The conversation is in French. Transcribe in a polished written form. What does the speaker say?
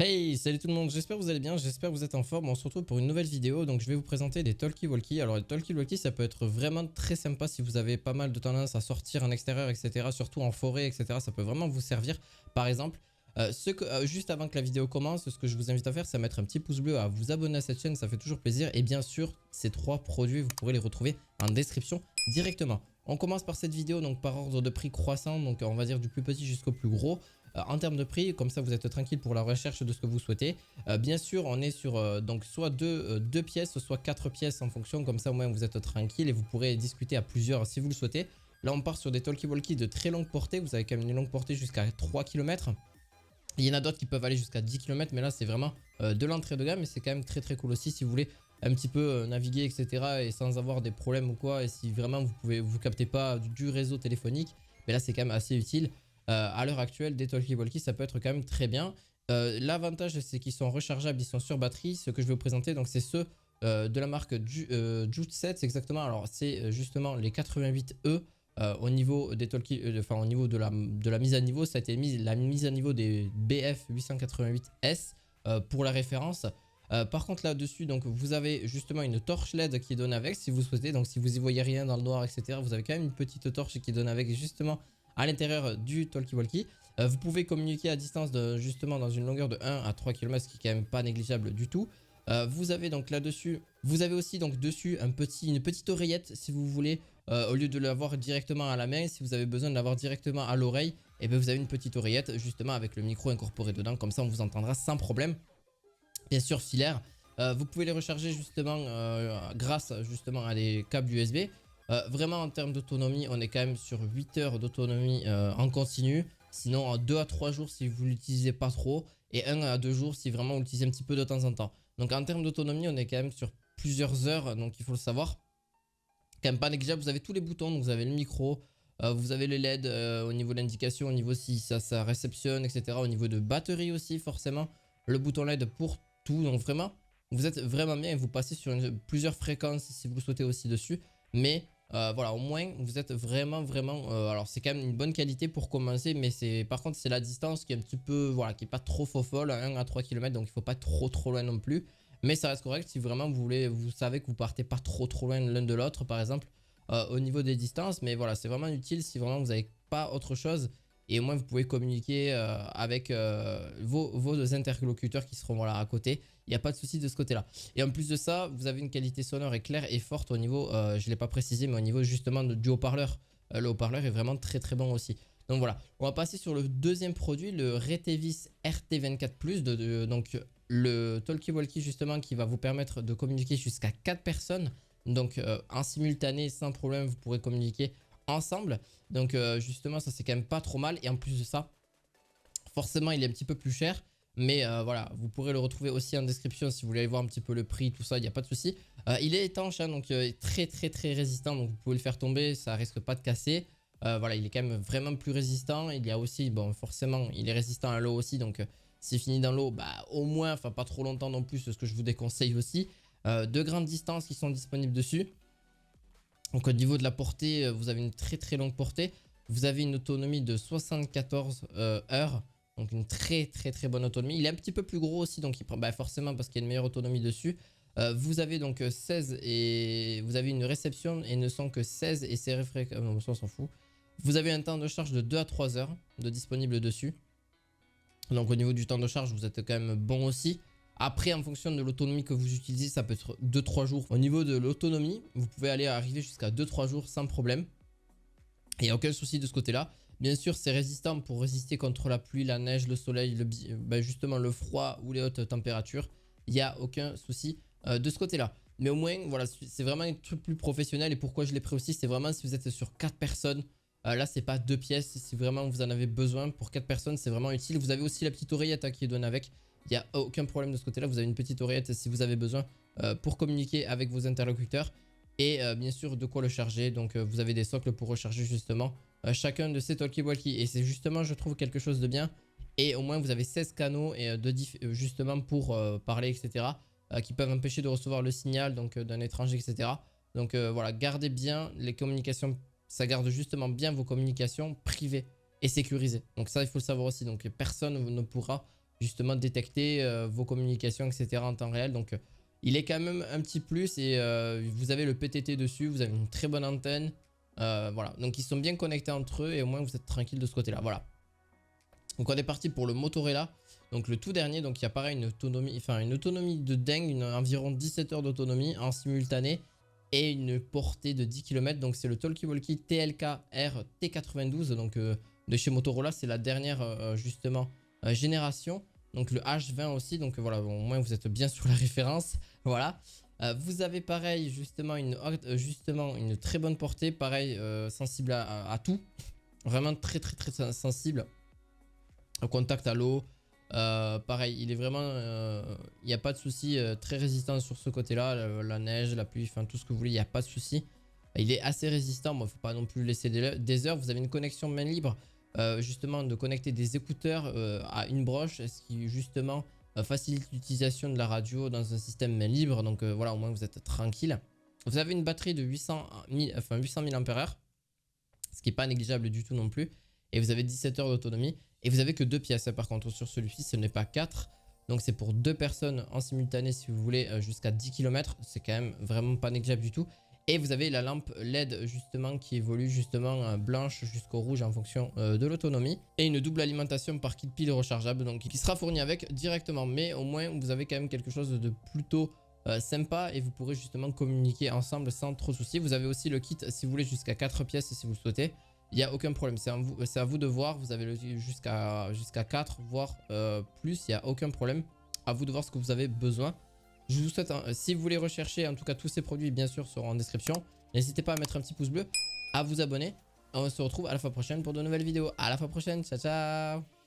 Hey, salut tout le monde, j'espère que vous allez bien, j'espère que vous êtes en forme. On se retrouve pour une nouvelle vidéo. Donc je vais vous présenter des talkie-walkie. Alors les talkie-walkie, ça peut être vraiment très sympa si vous avez pas mal de tendance à sortir en extérieur, etc. Surtout en forêt, etc. Ça peut vraiment vous servir. Par exemple, juste avant que la vidéo commence, ce que je vous invite à faire, c'est à mettre un petit pouce bleu, à vous abonner à cette chaîne, ça fait toujours plaisir. Et bien sûr, ces trois produits, vous pourrez les retrouver en description directement. On commence par cette vidéo, donc par ordre de prix croissant, donc on va dire du plus petit jusqu'au plus gros. En termes de prix, comme ça vous êtes tranquille pour la recherche de ce que vous souhaitez. Bien sûr, on est sur donc soit deux pièces, soit 4 pièces en fonction, comme ça au moins vous êtes tranquille et vous pourrez discuter à plusieurs si vous le souhaitez. Là on part sur des talkie-walkie de très longue portée, vous avez quand même une longue portée jusqu'à 3 km. Il y en a d'autres qui peuvent aller jusqu'à 10 km, mais là c'est vraiment de l'entrée de gamme et c'est quand même très cool aussi si vous voulez un petit peu naviguer, etc. et sans avoir des problèmes ou quoi, et si vraiment vous captez pas du réseau téléphonique, mais là c'est quand même assez utile. À l'heure actuelle, des talkie-walkie ça peut être quand même très bien. L'avantage c'est qu'ils sont rechargeables, ils sont sur batterie. Ce que je vais vous présenter, donc c'est ceux de la marque Jutset exactement. Alors c'est justement les 88E. Au niveau des talkie, enfin au niveau de la mise à niveau, ça a été la mise à niveau des BF 888S pour la référence. Par contre là-dessus, donc vous avez justement une torche LED qui donne avec si vous souhaitez. Donc si vous y voyez rien dans le noir, etc., vous avez quand même une petite torche qui donne avec justement à l'intérieur du talkie-walkie. Vous pouvez communiquer à distance justement dans une longueur de 1 à 3 km, ce qui est quand même pas négligeable du tout. Vous avez donc là-dessus, vous avez aussi donc dessus une petite oreillette si vous voulez. Au lieu de l'avoir directement à la main, si vous avez besoin de l'avoir directement à l'oreille, et bien vous avez une petite oreillette justement avec le micro incorporé dedans, comme ça on vous entendra sans problème. Bien sûr filaire, vous pouvez les recharger justement grâce justement à des câbles USB. Vraiment en termes d'autonomie, on est quand même sur 8 heures d'autonomie en continu. Sinon en 2 à 3 jours si vous l'utilisez pas trop, et 1 à 2 jours si vraiment vous l'utilisez un petit peu de temps en temps. Donc en termes d'autonomie, on est quand même sur plusieurs heures, donc il faut le savoir. Quand même pas négligeable, vous avez tous les boutons, donc vous avez le micro, vous avez les LED au niveau de l'indication, au niveau si ça réceptionne, etc. Au niveau de batterie aussi, forcément, le bouton LED pour tout. Donc vraiment, vous êtes vraiment bien et vous passez sur plusieurs fréquences si vous le souhaitez aussi dessus. Mais voilà, au moins, vous êtes vraiment, alors c'est quand même une bonne qualité pour commencer, mais par contre, c'est la distance qui est un petit peu, voilà, qui est pas trop folle, 1 à 3 km, donc il faut pas trop loin non plus. Mais ça reste correct si vraiment vous savez que vous partez pas trop loin l'un de l'autre par exemple au niveau des distances. Mais voilà, c'est vraiment utile si vraiment vous n'avez pas autre chose. Et au moins vous pouvez communiquer avec vos interlocuteurs qui seront voilà, à côté. Il n'y a pas de souci de ce côté là. Et en plus de ça, vous avez une qualité sonore et claire et forte au niveau, je ne l'ai pas précisé, mais au niveau justement du haut-parleur. Le haut-parleur est vraiment très bon aussi. Donc voilà, on va passer sur le deuxième produit, le Retevis RT24+, donc le talkie-walkie justement qui va vous permettre de communiquer jusqu'à 4 personnes. Donc en simultané, sans problème, vous pourrez communiquer ensemble. Donc justement, ça c'est quand même pas trop mal. Et en plus de ça, forcément, il est un petit peu plus cher. Mais voilà, vous pourrez le retrouver aussi en description si vous voulez aller voir un petit peu le prix, tout ça, il n'y a pas de souci. Il est étanche, hein, donc très résistant, donc vous pouvez le faire tomber, ça risque pas de casser. Voilà, il est quand même vraiment plus résistant. Il y a aussi, bon, forcément, il est résistant à l'eau aussi, donc s'il finit dans l'eau, bah au moins, enfin pas trop longtemps non plus, c'est ce que je vous déconseille aussi. De grandes distances qui sont disponibles dessus. Donc au niveau de la portée, vous avez une très longue portée. Vous avez une autonomie de 74 heures. Donc une très bonne autonomie. Il est un petit peu plus gros aussi, donc bah forcément parce qu'il y a une meilleure autonomie dessus. Vous avez donc 16 et vous avez une réception et ne sont que 16 et c'est non, ça on s'en fout. Vous avez un temps de charge de 2 à 3 heures de disponible dessus. Donc au niveau du temps de charge, vous êtes quand même bon aussi. Après, en fonction de l'autonomie que vous utilisez, ça peut être 2-3 jours. Au niveau de l'autonomie, vous pouvez arriver jusqu'à 2-3 jours sans problème. Il n'y a aucun souci de ce côté-là. Bien sûr, c'est résistant pour résister contre la pluie, la neige, le soleil, justement le froid ou les hautes températures. Il n'y a aucun souci de ce côté-là. Mais au moins, voilà, c'est vraiment un truc plus professionnel. Et pourquoi je l'ai pris aussi, c'est vraiment si vous êtes sur 4 personnes. Là, c'est pas 2 pièces. Si vraiment vous en avez besoin pour 4 personnes, c'est vraiment utile. Vous avez aussi la petite oreillette qui est donnée avec. Il n'y a aucun problème de ce côté-là. Vous avez une petite oreillette si vous avez besoin pour communiquer avec vos interlocuteurs. Et bien sûr, de quoi le charger. Donc, vous avez des socles pour recharger justement chacun de ces talkie-walkie. Et c'est justement, je trouve, quelque chose de bien. Et au moins, vous avez 16 canaux et justement pour parler, etc. Qui peuvent empêcher de recevoir le signal donc d'un étranger, etc. Donc voilà, gardez bien les communications. Ça garde justement bien vos communications privées et sécurisées. Donc ça, il faut le savoir aussi. Donc personne ne pourra justement détecter vos communications, etc. en temps réel. Donc il est quand même un petit plus et vous avez le PTT dessus, vous avez une très bonne antenne. Voilà, donc ils sont bien connectés entre eux et au moins vous êtes tranquille de ce côté-là. Voilà. Donc on est parti pour le Motorella. Donc le tout dernier, donc il y a pareil une autonomie de dingue, environ 17 heures d'autonomie en simultané et une portée de 10 km. Donc c'est le Talkie-Walkie TLK-R T92 donc de chez Motorola. C'est la dernière justement génération. Donc le H20 aussi, donc voilà, au moins vous êtes bien sur la référence. Voilà. Vous avez pareil justement une très bonne portée, pareil sensible à tout. Vraiment très sensible au contact à l'eau. Pareil, il est vraiment, il n'y a pas de souci, très résistant sur ce côté-là, la neige, la pluie, enfin tout ce que vous voulez, il n'y a pas de souci. Il est assez résistant, il ne faut pas non plus le laisser des heures. Vous avez une connexion main libre, justement de connecter des écouteurs à une broche, ce qui justement facilite l'utilisation de la radio dans un système main libre. Donc voilà, au moins vous êtes tranquille. Vous avez une batterie de 800 000 mAh, ce qui n'est pas négligeable du tout non plus. Et vous avez 17 heures d'autonomie. Et vous avez que 2 pièces par contre sur celui-ci, ce n'est pas 4. Donc c'est pour 2 personnes en simultané si vous voulez jusqu'à 10 km. C'est quand même vraiment pas négligeable du tout. Et vous avez la lampe LED justement qui évolue justement blanche jusqu'au rouge en fonction de l'autonomie. Et une double alimentation par kit pile rechargeable donc qui sera fournie avec directement. Mais au moins vous avez quand même quelque chose de plutôt sympa et vous pourrez justement communiquer ensemble sans trop de soucis. Vous avez aussi le kit si vous voulez jusqu'à 4 pièces si vous le souhaitez. Il n'y a aucun problème, c'est à vous de voir, vous avez jusqu'à 4 voire plus, il n'y a aucun problème. À vous de voir ce que vous avez besoin. Je vous souhaite, si vous voulez rechercher, en tout cas tous ces produits bien sûr seront en description. N'hésitez pas à mettre un petit pouce bleu, à vous abonner. On se retrouve à la fois prochaine pour de nouvelles vidéos. À la fois prochaine, ciao ciao.